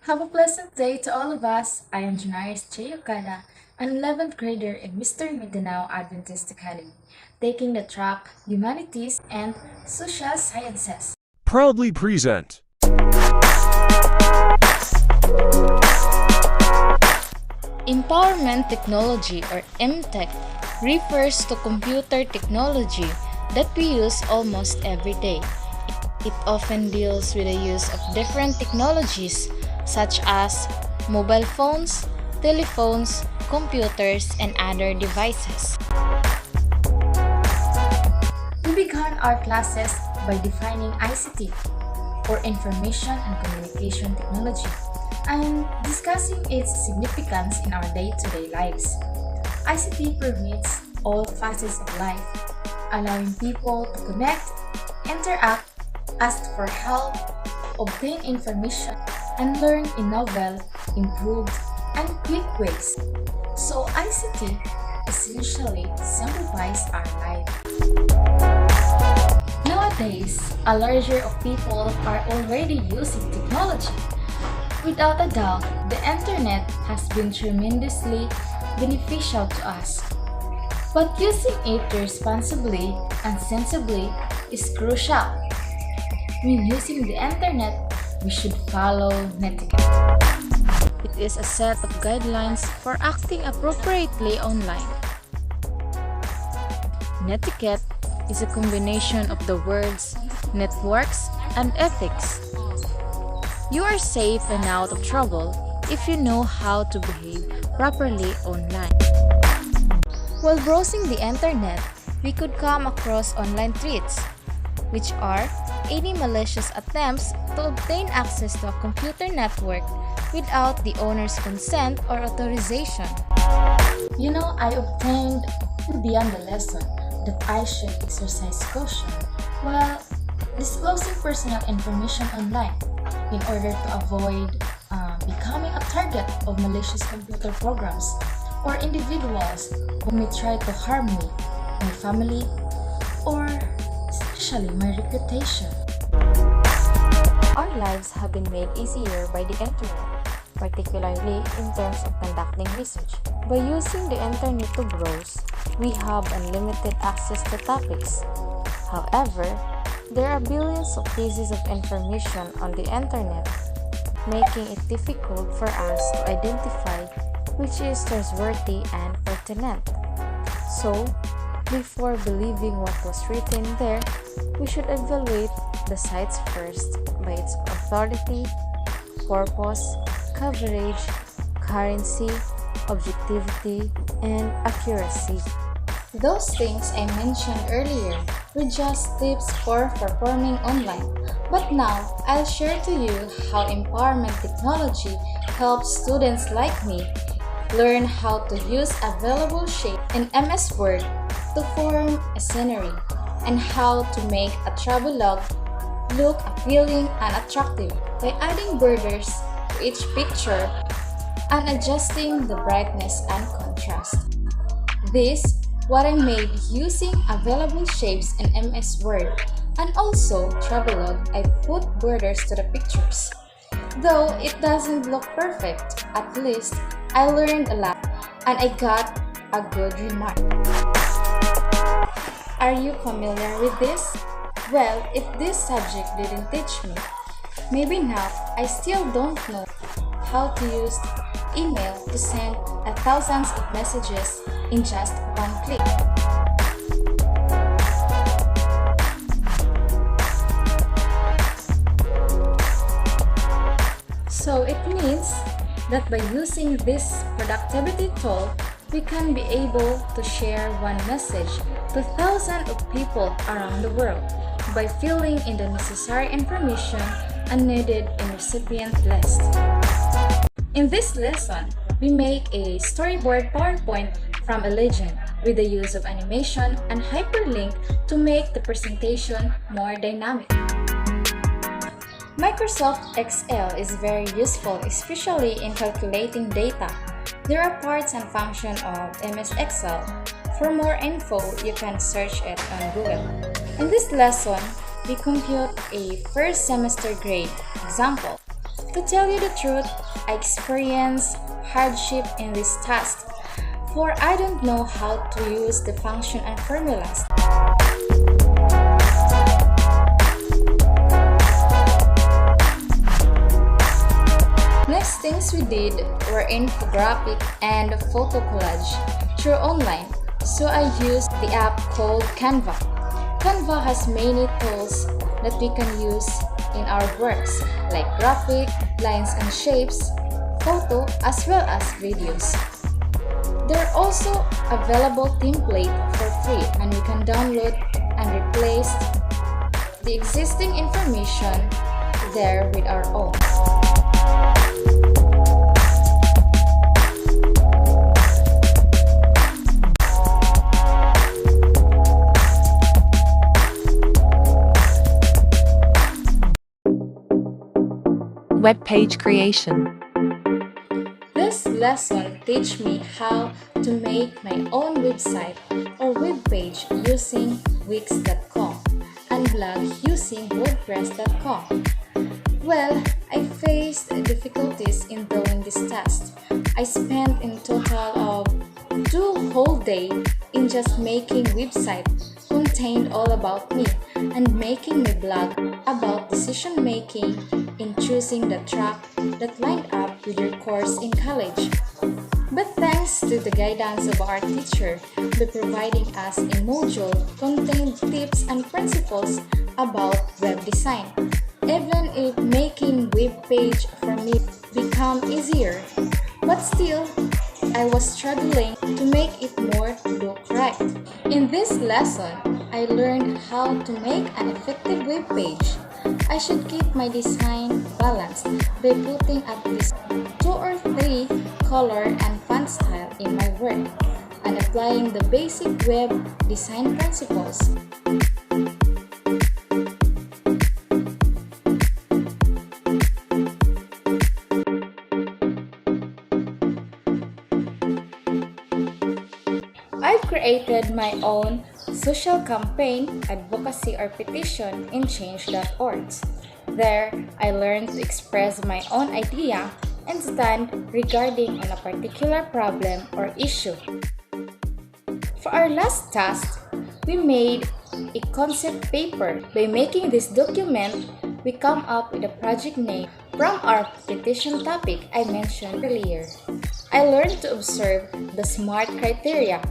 Have a pleasant day to all of us. I am Janaris Chayokada, an 11th grader in Mr. Mindanao Adventist Academy, taking the track Humanities and Social Sciences. Proudly present. Empowerment Technology or MTech refers to computer technology that we use almost every day. It often deals with the use of different technologies such as mobile phones, telephones, computers, and other devices. We began our classes by defining ICT, or Information and Communication Technology, and discussing its significance in our day-to-day lives. ICT permeates all facets of life, allowing people to connect, interact, ask for help, obtain information, and learn in novel, improved, and quick ways. So ICT essentially simplifies our life. Nowadays, a larger of people are already using technology. Without a doubt, the internet has been tremendously beneficial to us. But using it responsibly and sensibly is crucial. When using the internet, we should follow netiquette. It is a set of guidelines for acting appropriately online. Netiquette is a combination of the words networks and ethics. You are safe and out of trouble if you know how to behave properly online. While browsing the internet, we could come across online threats, which are any malicious attempts to obtain access to a computer network without the owner's consent or authorization. I obtained beyond the lesson that I should exercise caution while disclosing personal information online in order to avoid becoming a target of malicious computer programs or individuals who may try to harm me, my family, or especially my reputation. Our lives have been made easier by the internet, particularly in terms of conducting research. By using the internet to browse, we have unlimited access to topics. However, there are billions of pieces of information on the internet, making it difficult for us to identify which is trustworthy and pertinent. So, before believing what was written there, we should evaluate the sites first by its authority, purpose, coverage, currency, objectivity, and accuracy. Those things I mentioned earlier were just tips for performing online. But now, I'll share to you how empowerment technology helps students like me learn how to use available shape in MS Word to form a scenery and how to make a travelogue look appealing and attractive by adding borders to each picture and adjusting the brightness and contrast. This what I made using available shapes in MS Word, and also Travelogue I put borders to the pictures. Though it doesn't look perfect, at least I learned a lot and I got a good remark. Are you familiar with this? Well, if this subject didn't teach me, maybe now I still don't know how to use email to send thousands of messages in just one click. So it means that by using this productivity tool, we can be able to share one message to thousands of people around the world by filling in the necessary information and needed in recipient list. In this lesson, we make a storyboard PowerPoint from a legend with the use of animation and hyperlink to make the presentation more dynamic. Microsoft Excel is very useful, especially in calculating data. There are parts and functions of MS Excel. For more info, you can search it on Google. In this lesson, we compute a first semester grade. Example, To tell you the truth, I experienced hardship in this task, for I don't know how to use the function and formulas. Next things we did were infographic and photo collage through online, so I used the app called Canva. Canva has many tools that we can use in our works, like graphic, lines and shapes, photo, as well as videos. There are also available templates for free, and we can download and replace the existing information there with our own. Web page creation. This lesson teach me how to make my own website or web page using Wix.com and blog using WordPress.com. Well, I faced difficulties in doing this task. I spent in total of 2 whole days in just making website contained all about me and making my blog about decision making in choosing the track that lined up with your course in college. But thanks to the guidance of our teacher by providing us a module contained tips and principles about web design, even if making web page for me become easier. But still, I was struggling to make it more look right. In this lesson, I learned how to make an effective web page. I should keep my design balanced by putting at least 2 or 3 color and font style in my work and applying the basic web design principles. I've created my own social campaign, advocacy, or petition in change.org. There, I learned to express my own idea and stand regarding on a particular problem or issue. For our last task, we made a concept paper. By making this document, we come up with a project name from our petition topic I mentioned earlier. I learned to observe the SMART criteria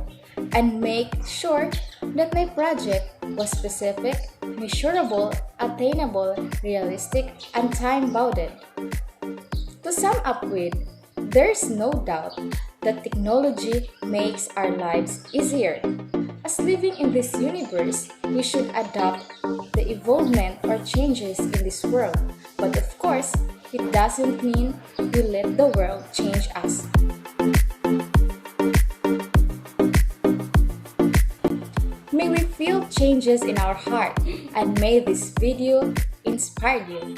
and make sure that my project was specific, measurable, attainable, realistic, and time-bounded. To sum up with, there's no doubt that technology makes our lives easier. As living in this universe, we should adapt the evolvement or changes in this world. But of course, it doesn't mean we let the world change us. May we feel changes in our heart, and may this video inspire you.